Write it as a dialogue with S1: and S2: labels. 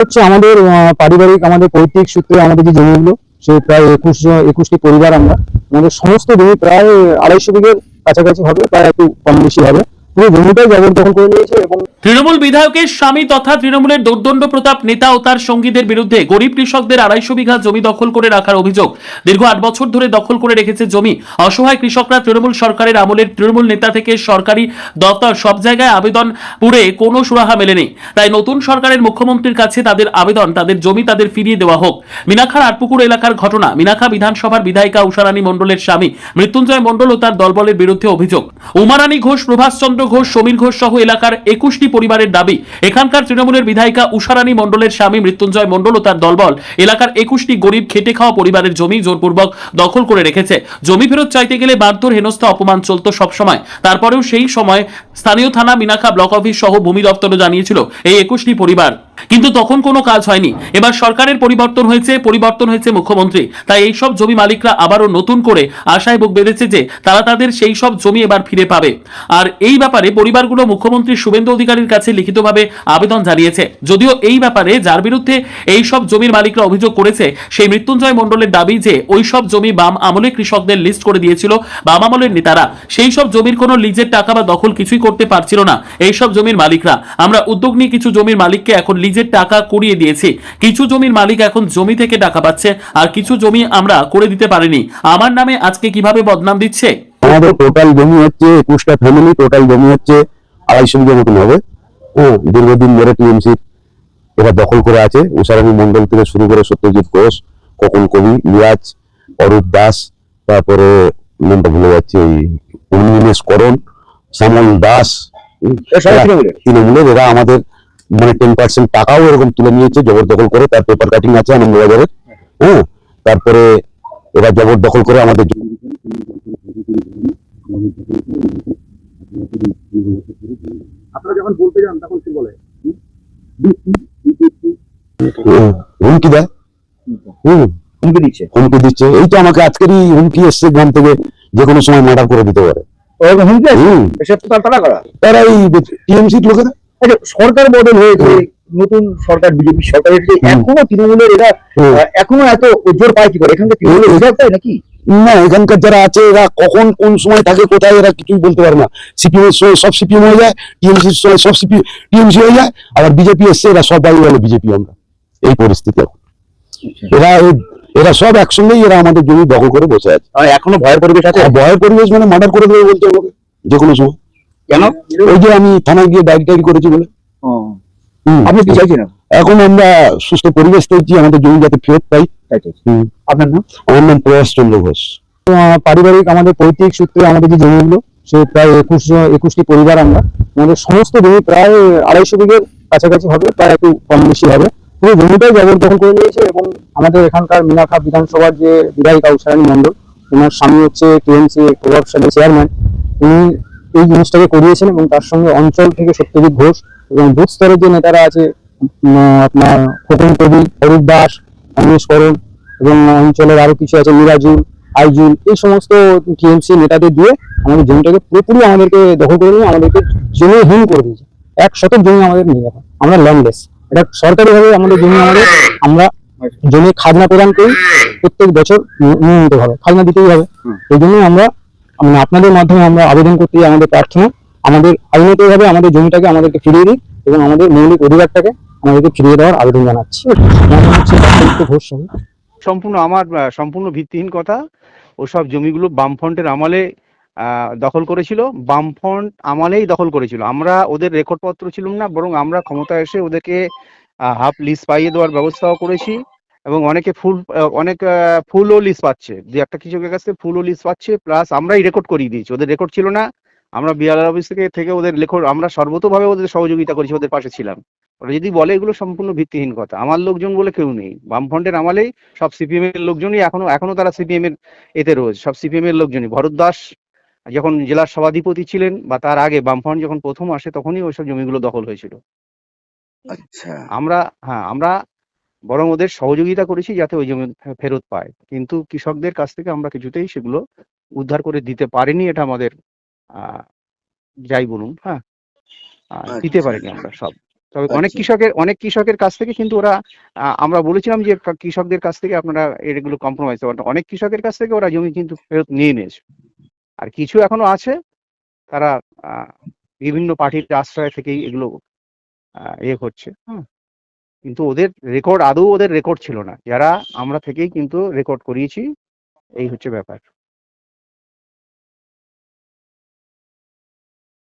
S1: হচ্ছে আমাদের পারিবারিক আমাদের পৈতৃক সূত্রে আমাদের যে জমিগুলো সে প্রায় 21টি পরিবার আমরা আমাদের সমস্ত জমি প্রায় 250 বিঘের কাছাকাছি হবে, প্রায় একটু কম বেশি হবে। পুরো জমিটাই জবরদখল করে নিয়েছে এবং
S2: তৃণমূল বিধায়কের স্বামী তথা তৃণমূলের দোর্দণ্ড প্রতাপ নেতা ও তার সঙ্গীদের বিরুদ্ধে গরিব কৃষকদের 250 বিঘা জমি দখল করে রাখার অভিযোগ। দীর্ঘ 8 বছর ধরে দখল করে রেখেছে জমি। অসহায় কৃষকরা তৃণমূল সরকারের আমলের তৃণমূল নেতা থেকে সরকারি দপ্তর সব জায়গায় আবেদন পুরে কোনো সুরাহা মেলেনি। তাই নতুন সরকারের মুখ্যমন্ত্রীর কাছে তাদের আবেদন, তাদের জমি তাদের ফিরিয়ে দেওয়া হোক। মিনাখার আটপুকুর এলাকার ঘটনা। মিনাখা বিধানসভার বিধায়িকা উষারানী মণ্ডলের স্বামী মৃত্যুঞ্জয় মণ্ডল ও তার দলবলের বিরুদ্ধে অভিযোগ। উমারানী ঘোষ, প্রভাষচন্দ্র ঘোষ, সমীর ঘোষ সহ এলাকার 21টি পরিবারের দাবি, এখানকার তৃণমূলের বিধায়িকা উষারানী মণ্ডলের স্বামী মৃত্যুঞ্জয় মণ্ডল ও তার দলবল এলাকার 21টি গরিব খেটে খাওয়া পরিবারের জমি জোরপূর্বক দখল করে রেখেছে। জমি ফেরত চাইতে গেলে মারধর, হেনস্থা, অপমান চলত সবসময়। তারপরেও সেই সময় স্থানীয় থানা, মিনাখা ব্লক অফিস সহ ভূমি দপ্তরও জানিয়েছিল এই 21টি পরিবার, কিন্তু তখন কোনো কাজ হয়নি। এবার সরকারের পরিবর্তন হয়েছে মুখ্যমন্ত্রী। তাই এই সব জমি মালিকরা আবারও নতুন করে আশায় বুক বেঁধেছে যে তারা তাদের সেই সব জমি এবার ফিরে পাবে। আর এই ব্যাপারে পরিবারগুলো মুখ্যমন্ত্রী শুভেন্দু অধিকারীর কাছে লিখিতভাবে আবেদন জানিয়েছে। যদিও এই ব্যাপারে যার বিরুদ্ধে এই সব জমির মালিকরা অভিযোগ করেছে সেই মৃত্যুঞ্জয় মণ্ডলের দাবি যে ওই সব জমি বাম আমলে কৃষকদের লিস্ট করে দিয়েছিল বাম আমলের নেতারা। সেই সব জমির কোনো লিজের টাকা বা দখল কিছুই করতে পারছিল না এই সব জমির মালিকরা। আমরা উদ্যোগ নিয়ে কিছু জমির মালিককে এখন লিজের টাকা কুড়িয়ে দিয়েছি। কিছু জমির মালিক এখন জমি থেকে টাকা পাচ্ছে, আর কিছু জমি আমরা করে দিতে পারিনি। আমার নামে আজকে কিভাবে বদনাম দিচ্ছে।
S3: আমাদের টোটাল জমি হচ্ছে 21টা ফ্যামিলি, টোটাল জমি হচ্ছে 250 বিঘা মতন হবে। দীর্ঘদিন ধরে টিএমসি এরা দখল করে আছে। উষারানী মন্ডল থেকে শুরু করে সত্যজিৎ ঘোষ, কখন কবি, লিয়াজ, অরূপ দাস, তারপরে নামটা ভুলে যাচ্ছে ওই উন্মিলেশ করণ, শ্যামল দাস, তৃণমূলের এরা আমাদের মানে 10% টাকাও এরকম তুলে নিয়েছে জবরদখল করে। তার পেপার কাটিং আছে আনন্দবাজারের। তারপরে এরা জবরদখল করে আমাদের
S1: আপনারা যখন বলতে যান তখন কি বলে?
S3: হুমকি দেয়, হুমকি দিচ্ছে। এই তো আমাকে আজকেরই হুমকি এসছে গ্রাম থেকে, যে কোনো সময় মার্ডার করে দিতে পারে। তারা এই টিএমসির লোকেরা।
S1: সরকার বদল হয়েছে, নতুন সরকার বিজেপি সরকার, এখনো তৃণমূলের এরা এখনো এত জোর পায় কি করে? এখানকার তৃণমূলের রেজাল্ট তাই নাকি?
S3: না, এখানকার যারা আছে এরা কখন কোন সময় থাকে কোথায় এরা কিছুই বলতে পারে না। সিপিএম এর সময় সব সিপিএম হয়ে যায়, টিএমসির সময় সব টিএমসি হয়ে যায়, আবার বিজেপি এসছে এরা সবাই বলে বিজেপি। আমরা এই পরিস্থিতি এখন। এরা সব একসঙ্গেই এরা আমাদের জমি দখল করে বসে আছে।
S1: এখনো ভয়ের পরিবেশ আছে।
S3: ভয়ের পরিবেশ মানে মার্ডার করে দেবে বলতে আমাকে যে কোনো সময়।
S1: কেন?
S3: ওই যে আমি থানায় গিয়ে ডায়েরি করেছি বলে।
S1: আপনি কি চাইছেন?
S3: এখন আমরা সুস্থ পরিবেশ চাইছি, আমাদের জমি যাতে ফেরত পাই।
S1: আপনার নাম?
S3: আমার নাম প্রভাষচন্দ্র ঘোষ।
S1: পারিবারিক আমাদের পৈতৃক সূত্রে আমাদের যে জমিগুলো সে প্রায় 21টি পরিবার আমরা আমাদের সমস্ত জমি প্রায় 250 বিঘের কাছাকাছি হবে, প্রায় একটু কম বেশি হবে। পুরো জমিটাই জবরদখল করে নিয়েছে এবং আমাদের এখানকার মিনাখা বিধানসভার যে বিধায়িকা উষারানী মণ্ডল, ওনার স্বামী হচ্ছে টিএমসি প্রভাবশালী চেয়ারম্যান, উনি এই জিনিসটাকে করিয়েছেন এবং তার সঙ্গে অঞ্চল থেকে সত্যজিৎ ঘোষ এবং বুথ স্তরের যে নেতারা আছে, আপনার খোকন কবি, অরূপ দাস, অমরেশ করণ এবং অঞ্চলের আরো কিছু আছে মিরাজুল, আইজুল, এই সমস্ত টিএমসি নেতাদের দিয়ে আমাদের জমিটাকে পুরোপুরি আমাদেরকে দখল করে নিয়ে আমাদেরকে জমিহীন করে দিয়েছে। 1 শতক জমি আমাদের নিয়ে যাবে, আমরা ল্যান্ডলেস। এটা সরকারি ভাবে আমাদের জমি, আমাদের আমরা জমি খাজনা প্রদান করি প্রত্যেক বছর নিয়মিত ভাবে, খাজনা দিতেই হবে। এই জন্য আমরা মানে আপনাদের মাধ্যমে আমরা আবেদন করতে আমাদের প্রার্থনা, আমাদের আইনত ভাবে আমাদের জমিটাকে আমাদেরকে ফিরিয়ে দিন এবং আমাদের মৌলিক অধিকারটাকে আমাদেরকে ফিরিয়ে দেওয়ার আবেদন জানাচ্ছি।
S4: সম্পূর্ণ ভিত্তিহীন কথা। ওসব জমিগুলো বামফ্রন্টের আমলে দখল করেছিল, বামফ্রন্ট আমলেই দখল করেছিল। আমরা ওদের রেকর্ডপত্র ছিলাম না, বরং আমরা ক্ষমতায় এসে ওদেরকে হাফ লিজ পাইয়ে দেওয়ার ব্যবস্থাও করেছি এবং অনেকে ফুলও লিজ পাচ্ছে, যে একটা কৃষকের কাছে ফুলও লিজ পাচ্ছে, প্লাস আমরাই রেকর্ড করিয়ে দিয়েছি। ওদের রেকর্ড ছিল না, আমরা বিআরআর অফিস থেকে ওদের রেকর্ড, আমরা সর্বতোভাবে ওদের সহযোগিতা করেছি, ওদের পাশে ছিলাম। ওরা যদি বলে এগুলো সম্পূর্ণ ভিত্তিহীন কথা। আমার লোকজন বলে কেউ নেই, বামফ্রন্টের আমলেই সব সিপিএম এর লোকজনই এখনো তারা সিপিএম এর এতে রয়েছে, সব সিপিএম এর লোকজনই। ভরত দাস যখন জেলার সভাধিপতি ছিলেন বা তার আগে বামফ্রন্ট যখন প্রথম আসে তখনই ওইসব জমিগুলো দখল হয়েছিল।
S5: আচ্ছা,
S4: আমরা বরং ওদের সহযোগিতা করেছি যাতে ওই জমি ফেরত পায়, কিন্তু কৃষকদের কাছ থেকে আমরা কিছুতেই সেগুলো উদ্ধার করে দিতে পারিনি। এটা আমাদের যাই বলুন, দিতে পারিনি আমরা সব। তবে
S5: আচ্ছা।
S4: অনেক কৃষকের কাছ থেকে কিন্তু ওরা আমরা বলেছিলাম যে কৃষকদের কাছ থেকে আপনারা এগুলো কম্প্রোমাইজ করবেন, অনেক কৃষকের কাছ থেকে ওরা জমি কিন্তু ফেরত নিয়ে নিয়েছে। আর কিছু এখনো আছে, তারা বিভিন্ন পার্টির আশ্রয় থেকেই এগুলো ইয়ে করছে। হ্যাঁ, কিন্তু ওদের রেকর্ড ছিল না, যারা আমরা থেকেই কিন্তু রেকর্ড করিয়েছি, এই হচ্ছে ব্যাপার।